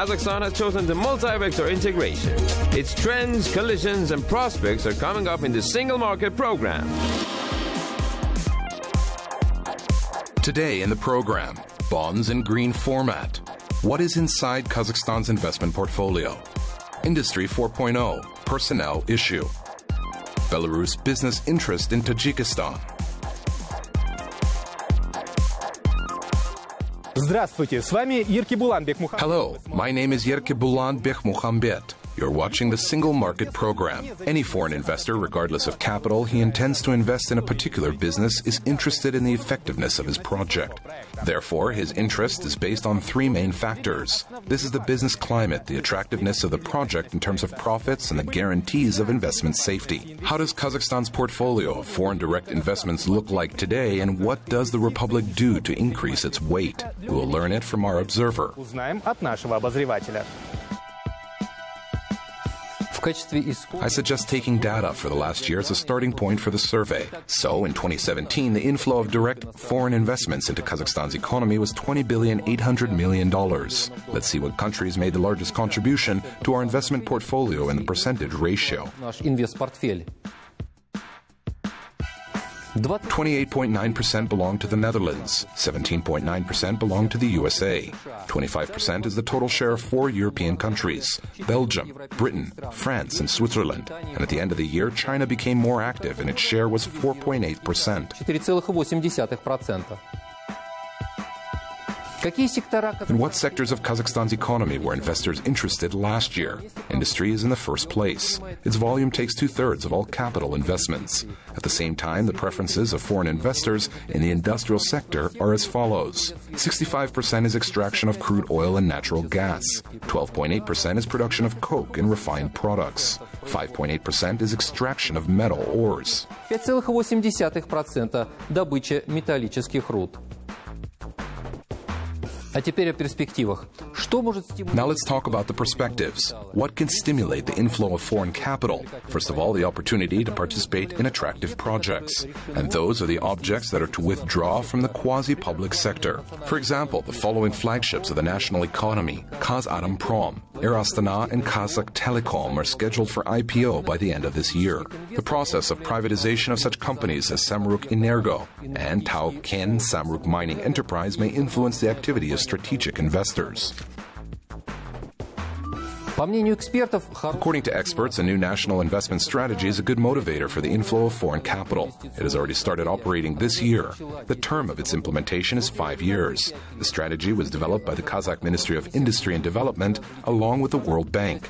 Kazakhstan has chosen the multi-vector integration. Its trends, collisions, and prospects are coming up in the single market program. Today in the program, bonds in green format. What is inside Kazakhstan's investment portfolio? Industry 4.0, personnel issue. Belarus business interest in Tajikistan. Hello, my name is Yerkebulan Bekmuhammed. You're watching the Single Market Program. Any foreign investor, regardless of capital he intends to invest in a particular business, is interested in the effectiveness of his project. Therefore, his interest is based on three main factors. This is the business climate, the attractiveness of the project in terms of profits, and the guarantees of investment safety. How does Kazakhstan's portfolio of foreign direct investments look like today, and what does the Republic do to increase its weight? We will learn it from our observer. I suggest taking data for the last year as a starting point for the survey. So, in 2017, the inflow of direct foreign investments into Kazakhstan's economy was $20.8 billion. Let's see what countries made the largest contribution to our investment portfolio in the percentage ratio. 28.9% belong to the Netherlands, 17.9% belong to the USA, 25% is the total share of 4 European countries, Belgium, Britain, France, and Switzerland. And at the end of the year, China became more active and its share was 4.8%. In what sectors of Kazakhstan's economy were investors interested last year? Industry is in the first place. Its volume takes 2/3 of all capital investments. At the same time, the preferences of foreign investors in the industrial sector are as follows. 65% is extraction of crude oil and natural gas. 12.8% is production of coke and refined products. 5.8% is extraction of metal ores. 5,8% добыча металлических руд. Now let's talk about the perspectives. What can stimulate the inflow of foreign capital? First of all, the opportunity to participate in attractive projects. And those are the objects that are to withdraw from the quasi-public sector. For example, the following flagships of the national economy, Kazatomprom, Air Astana, and Kazakh Telecom are scheduled for IPO by the end of this year. The process of privatization of such companies as Samruk Energo and Tauken Samruk Mining Enterprise may influence the activity of strategic investors. According to experts, a new national investment strategy is a good motivator for the inflow of foreign capital. It has already started operating this year. The term of its implementation is 5 years. The strategy was developed by the Kazakh Ministry of Industry and Development along with the World Bank.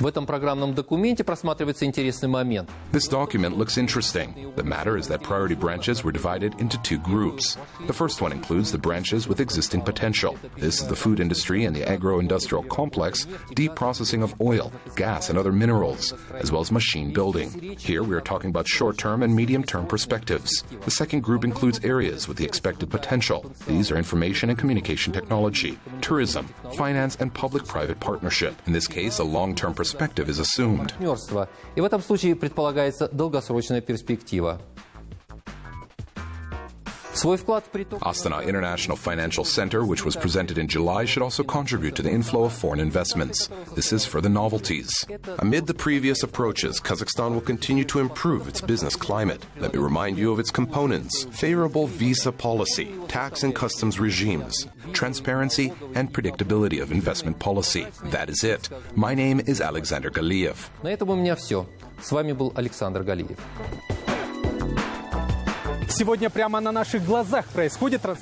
В этом программном документе просматривается интересный момент. This document looks interesting. The matter is that priority branches were divided into 2 groups. The first one includes the branches with existing potential. This is the food industry and the agro-industrial complex, deep processing of oil, gas, and other minerals, as well as machine building. Here we are talking about short-term and medium-term perspectives. The second group includes areas with the expected potential. These are information and communication technology, tourism, finance, and public-private partnership. In this case, a long-term perspective is assumed. И в этом случае предполагается долгосрочная перспектива. Astana International Financial Center, which was presented in July, should also contribute to the inflow of foreign investments. This is for the novelties. Amid the previous approaches, Kazakhstan will continue to improve its business climate. Let me remind you of its components: favorable visa policy, tax and customs regimes, transparency, and predictability of investment policy. That is it. My name is Alexander Galiyev. На этом у меня все. С вами был Александр Галиев.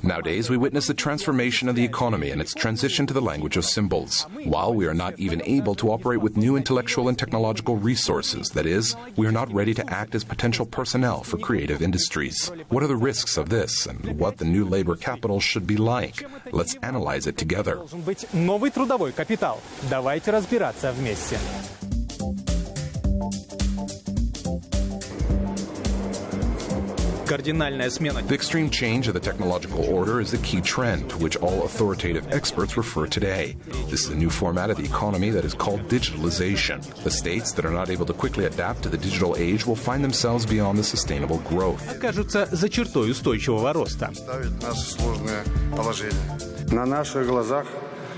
Nowadays, we witness the transformation of the economy and its transition to the language of symbols. While we are not even able to operate with new intellectual and technological resources, that is, we are not ready to act as potential personnel for creative industries. What are the risks of this and what the new labor capital should be like? Let's analyze it together. Новый трудовой капитал. Давайте разбираться вместе. Кардинальная смена. The extreme change of the technological order is the key trend to which all authoritative experts refer today. This is a new format of the economy that is called digitalization. The states that are not able to quickly adapt to the digital age will find themselves beyond the sustainable growth. Окажутся за чертой устойчивого роста. На наших глазах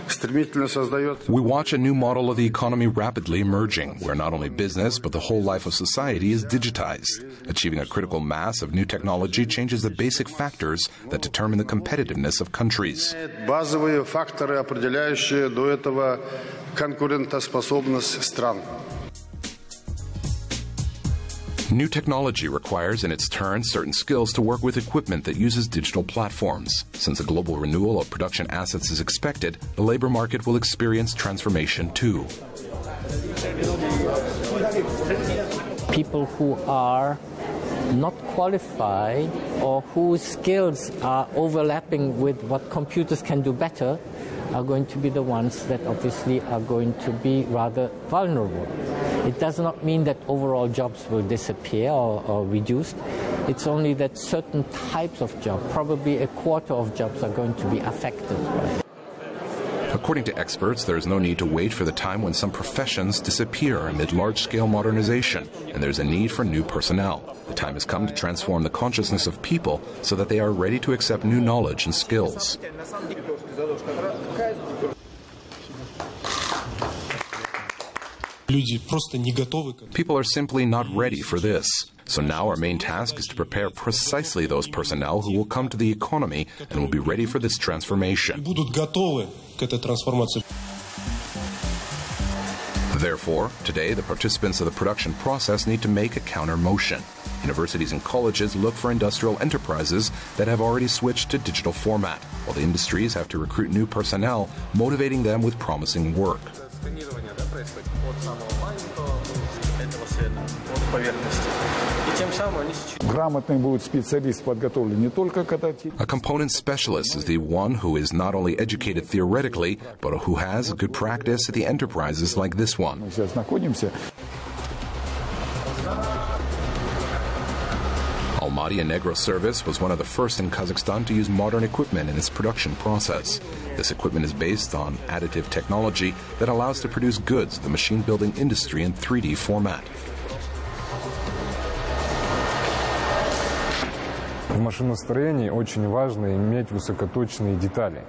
стремительно создает. We watch a new model of the economy rapidly emerging, where not only business, but the whole life of society is digitized. Achieving a critical mass of new technology changes the basic factors that determine the competitiveness of countries. Базовые факторы, определяющие до этого конкурентоспособность стран. New technology requires, in its turn, certain skills to work with equipment that uses digital platforms. Since a global renewal of production assets is expected, the labor market will experience transformation too. People who are not qualified or whose skills are overlapping with what computers can do better are going to be the ones that obviously are going to be rather vulnerable. It does not mean that overall jobs will disappear or reduced. It's only that certain types of jobs, probably a quarter of jobs, are going to be affected by it. According to experts, there is no need to wait for the time when some professions disappear amid large-scale modernization, and there's a need for new personnel. The time has come to transform the consciousness of people so that they are ready to accept new knowledge and skills. People are simply not ready for this. So now our main task is to prepare precisely those personnel who will come to the economy and will be ready for this transformation. Therefore, today the participants of the production process need to make a counter motion. Universities and colleges look for industrial enterprises that have already switched to digital format, while the industries have to recruit new personnel, motivating them with promising work. A component specialist is the one who is not only educated theoretically, but who has good practice at the enterprises like this one. Almaty and Negro service was one of the first in Kazakhstan to use modern equipment in its production process. This equipment is based on additive technology that allows to produce goods of the machine building industry in 3D format. В машиностроении очень важно иметь высокоточные детали.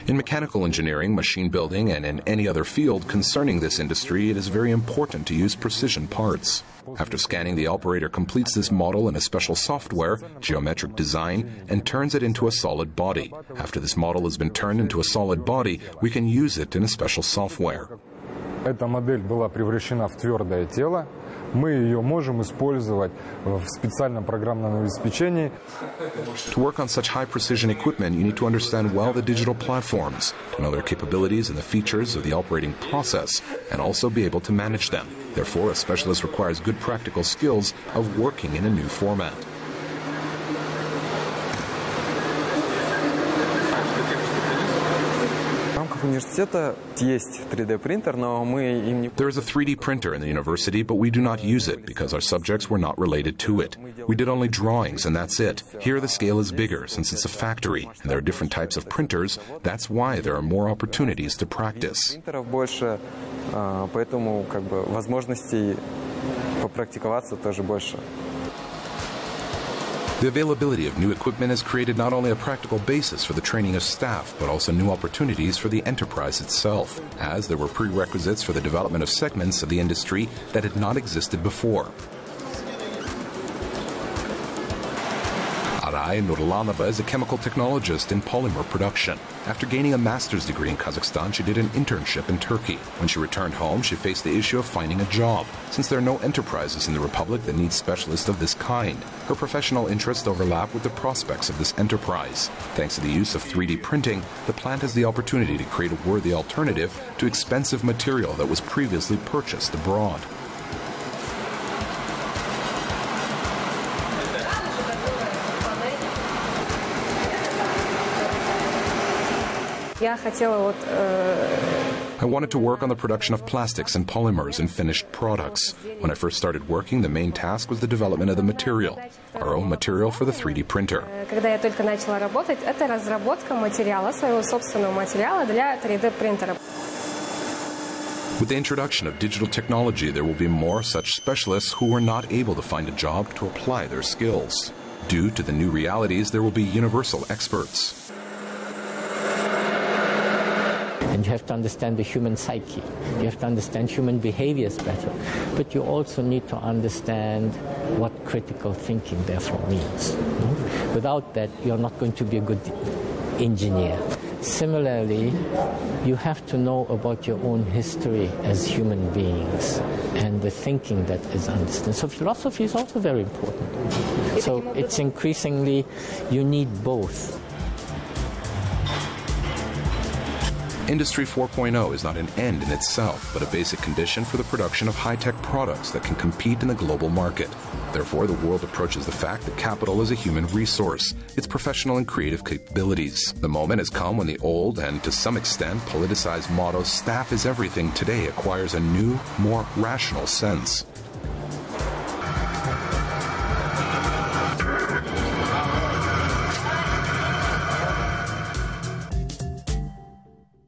In mechanical engineering, machine building, and in any other field concerning this industry, it is very important to use precision parts. After scanning, the operator completes this model in a special software, geometric design, and turns it into a solid body. After this model has been turned into a solid body, we can use it in a special software. Эта модель была превращена в твердое тело. Мы ее можем использовать в специальном программном обеспечении. To work on such high-precision equipment, you need to understand well the digital platforms, to know their capabilities and the features of the operating process, and also be able to manage them. Therefore, a specialist requires good practical skills of working in a new format. There is a 3D printer in the university, but we do not use it because our subjects were not related to it. We did only drawings and that's it. Here the scale is bigger since it's a factory and there are different types of printers. That's why there are more opportunities to practice. Поэтому возможностей попрактиковаться тоже больше. The availability of new equipment has created not only a practical basis for the training of staff, but also new opportunities for the enterprise itself, as there were prerequisites for the development of segments of the industry that had not existed before. Aray Nurlanova is a chemical technologist in polymer production. After gaining a master's degree in Kazakhstan, she did an internship in Turkey. When she returned home, she faced the issue of finding a job, since there are no enterprises in the Republic that need specialists of this kind. Her professional interests overlap with the prospects of this enterprise. Thanks to the use of 3D printing, the plant has the opportunity to create a worthy alternative to expensive material that was previously purchased abroad. Я хотела I wanted to work on the production of plastics and polymers and finished products. When I first started working, the main task was the development of the material, our own material for the 3D printer. Когда я только начала работать, это разработка материала, своего собственного материала для 3D принтера. With the introduction of digital technology, there will be more such specialists who were not able to find a job to apply their skills. Due to the new realities, there will be universal experts. And you have to understand the human psyche. You have to understand human behaviors better. But you also need to understand what critical thinking therefore means. Without that, you're not going to be a good engineer. Similarly, you have to know about your own history as human beings and the thinking that is understood. So philosophy is also very important. So it's increasingly, you need both. Industry 4.0 is not an end in itself, but a basic condition for the production of high-tech products that can compete in the global market. Therefore, the world approaches the fact that capital is a human resource, its professional and creative capabilities. The moment has come when the old and, to some extent, politicized motto, "staff is everything," today acquires a new, more rational sense.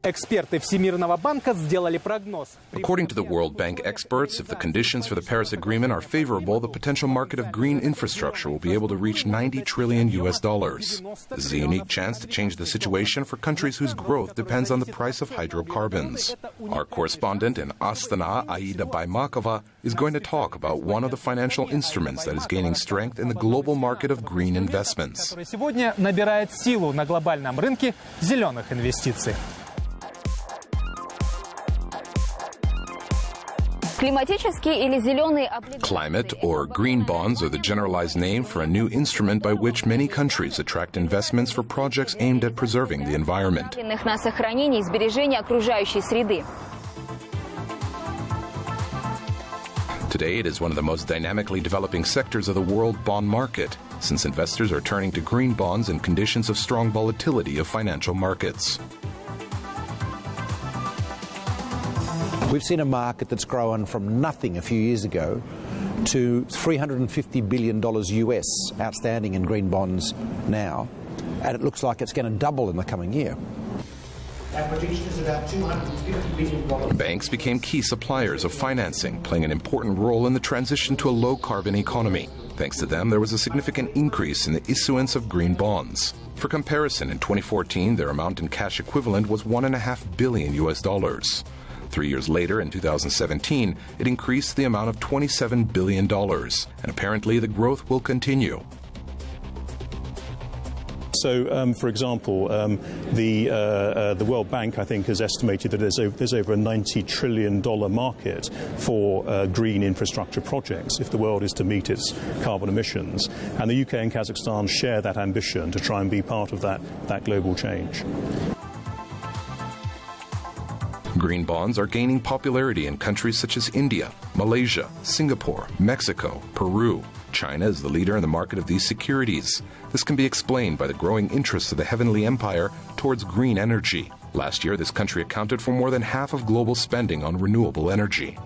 Эксперты Всемирного банка сделали прогноз. According to the World Bank experts, if the conditions for the Paris Agreement are favorable, the potential market of green infrastructure will be able to reach $90 trillion. This is a unique chance to change the situation for countries whose growth depends on the price of hydrocarbons. Our correspondent in Astana, Aida Baimakova, is going to talk about one of the financial instruments that is gaining strength in the global market of green investments. Который сегодня набирает силу на глобальном рынке зеленых инвестиций. Climate or green bonds are the generalized name for a new instrument by which many countries attract investments for projects aimed at preserving the environment. Today, it is one of the most dynamically developing sectors of the world bond market, since investors are turning to green bonds in conditions of strong volatility of financial markets. We've seen a market that's grown from nothing a few years ago to $350 billion US outstanding in green bonds now, and it looks like it's going to double in the coming year. Our prediction is about $250 billion. Banks became key suppliers of financing, playing an important role in the transition to a low-carbon economy. Thanks to them, there was a significant increase in the issuance of green bonds. For comparison, in 2014, their amount in cash equivalent was $1.5 billion US. 3 years later, in 2017, it increased the amount of $27 billion, and apparently the growth will continue. So, for example, the World Bank, I think, has estimated that there's over a $90 trillion market for green infrastructure projects if the world is to meet its carbon emissions. And the UK and Kazakhstan share that ambition to try and be part of that global change. Green bonds are gaining popularity in countries such as India, Malaysia, Singapore, Mexico, Peru. China is the leader in the market of these securities. This can be explained by the growing interest of the Heavenly Empire towards green energy. Last year, this country accounted for more than half of global spending on renewable energy.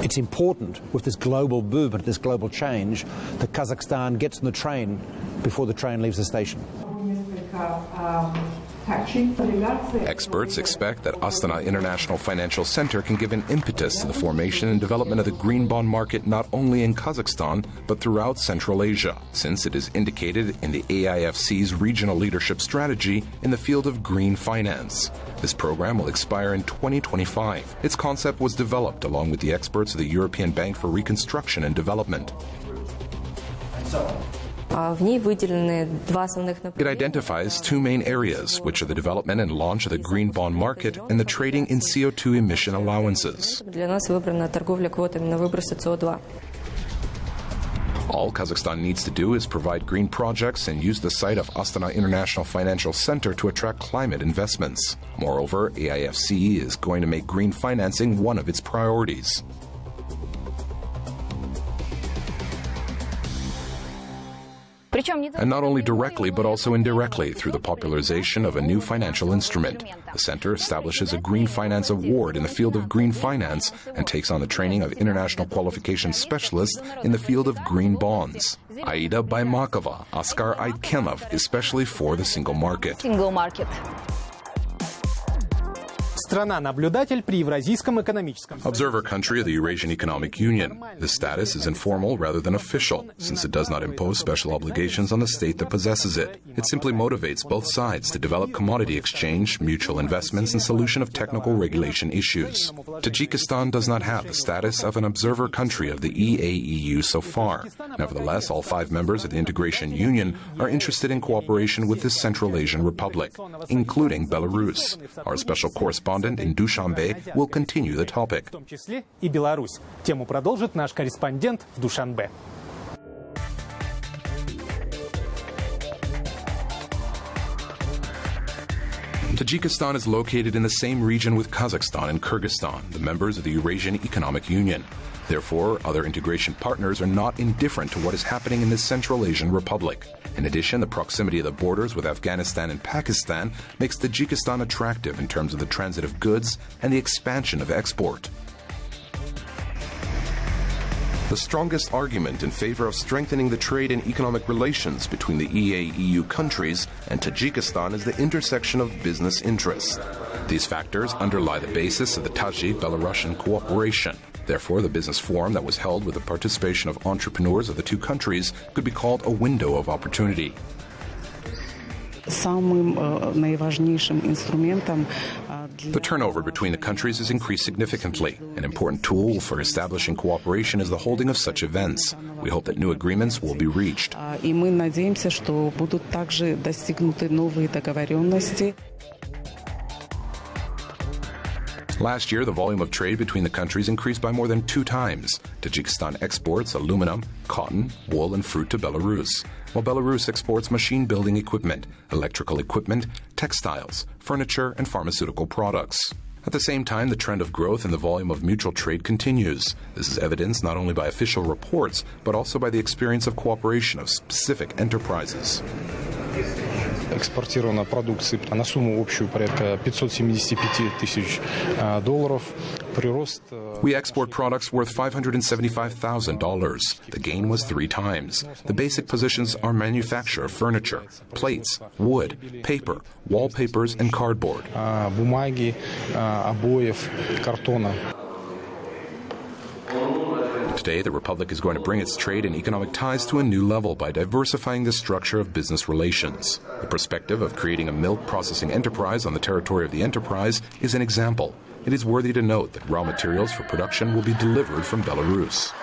It's important with this global movement, this global change, that Kazakhstan gets on the train before the train leaves the station. Experts expect that Astana International Financial Center can give an impetus to the formation and development of the green bond market not only in Kazakhstan, but throughout Central Asia, since it is indicated in the AIFC's regional leadership strategy in the field of green finance. This program will expire in 2025. Its concept was developed along with the experts of the European Bank for Reconstruction and Development. It identifies two main areas, which are the development and launch of the green bond market and the trading in CO2 emission allowances. All Kazakhstan needs to do is provide green projects and use the site of Astana International Financial Center to attract climate investments. Moreover, AIFC is going to make green financing one of its priorities. And not only directly, but also indirectly through the popularization of a new financial instrument. The center establishes a Green Finance Award in the field of green finance and takes on the training of international qualification specialists in the field of green bonds. Aida Baimakova, Oskar Aitkenov, especially for the single market. Страна-наблюдатель при Евразийском экономическом союзе. Observer country of the Eurasian Economic Union. This status is informal rather than official, since it does not impose special obligations on the state that possesses it. It simply motivates both sides to develop commodity exchange, mutual investments, and solution of technical regulation issues. Tajikistan does not have the status of an observer country of the EAEU so far. Nevertheless, all 5 members of the Integration Union are interested in cooperation with this Central Asian republic, including Belarus. Our special correspondent in Dushanbe will continue the topic. В том числе и Беларусь. Тему продолжит наш корреспондент в Душанбе. Tajikistan is located in the same region with Kazakhstan and Kyrgyzstan, the members of the Eurasian Economic Union. Therefore, other integration partners are not indifferent to what is happening in this Central Asian republic. In addition, the proximity of the borders with Afghanistan and Pakistan makes Tajikistan attractive in terms of the transit of goods and the expansion of export. The strongest argument in favor of strengthening the trade and economic relations between the EAEU countries and Tajikistan is the intersection of business interests. These factors underlie the basis of the Tajik-Belarusian cooperation. Therefore, the business forum that was held with the participation of entrepreneurs of the 2 countries could be called a window of opportunity. The turnover between the countries has increased significantly. An important tool for establishing cooperation is the holding of such events. We hope that new agreements will be reached. Last year, the volume of trade between the countries increased by more than 2 times. Tajikistan exports aluminum, cotton, wool, and fruit to Belarus, while Belarus exports machine-building equipment, electrical equipment, textiles, furniture, and pharmaceutical products. At the same time, the trend of growth in the volume of mutual trade continues. This is evidenced not only by official reports, but also by the experience of cooperation of specific enterprises. Экспортирована продукции на сумму общую порядка $575 тысяч. Прирост. We export products worth $575,000. The gain was 3 times. The basic positions are manufacture of furniture, plates, wood, paper, wallpapers, and cardboard. Бумаги, обоев, картона. Today, the Republic is going to bring its trade and economic ties to a new level by diversifying the structure of business relations. The perspective of creating a milk processing enterprise on the territory of the enterprise is an example. It is worthy to note that raw materials for production will be delivered from Belarus.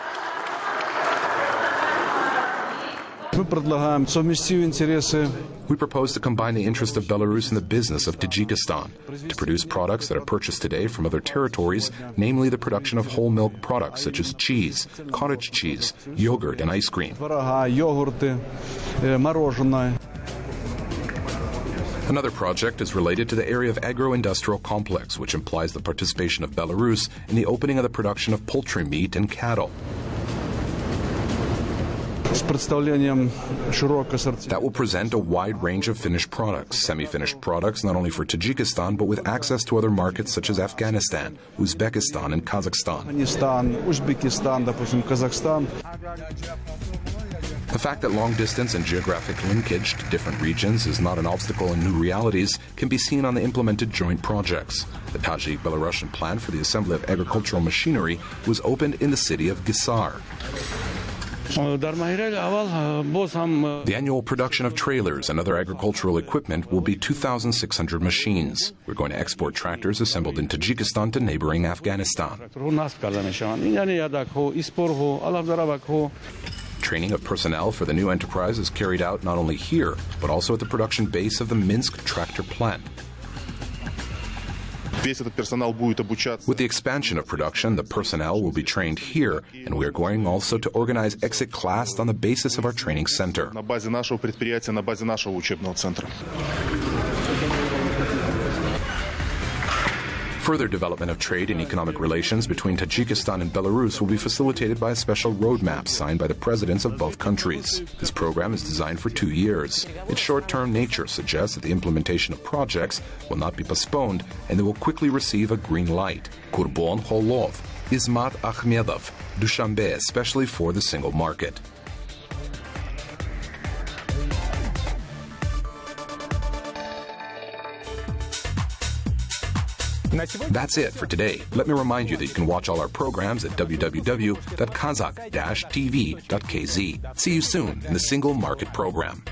Мы предлагаем совместить интересы. We propose to combine the interest of Belarus and the business of Tajikistan to produce products that are purchased today from other territories, namely the production of whole milk products such as cheese, cottage cheese, yogurt, and ice cream. Another project is related to the area of agro-industrial complex, which implies the participation of Belarus in the opening of the production of poultry meat and cattle. That will present a wide range of finished products, semi-finished products not only for Tajikistan, but with access to other markets such as Afghanistan, Uzbekistan, and Kazakhstan. The fact that long distance and geographic linkage to different regions is not an obstacle in new realities can be seen on the implemented joint projects. The Tajik-Belarusian plant for the assembly of agricultural machinery was opened in the city of Gisar. The annual production of trailers and other agricultural equipment will be 2,600 machines. We're going to export tractors assembled in Tajikistan to neighboring Afghanistan. Training of personnel for the new enterprise is carried out not only here, but also at the production base of the Minsk tractor plant. With the expansion of production, the personnel will be trained here, and we are going also to organize exit class on the basis of our training center. Further development of trade and economic relations between Tajikistan and Belarus will be facilitated by a special roadmap signed by the presidents of both countries. This program is designed for 2 years. Its short-term nature suggests that the implementation of projects will not be postponed and they will quickly receive a green light. Kurbon Holov, Ismat Akhmedov, Dushanbe, especially for the single market. That's it for today. Let me remind you that you can watch all our programs at www.kazakh-tv.kz. See you soon in the Single Market Program.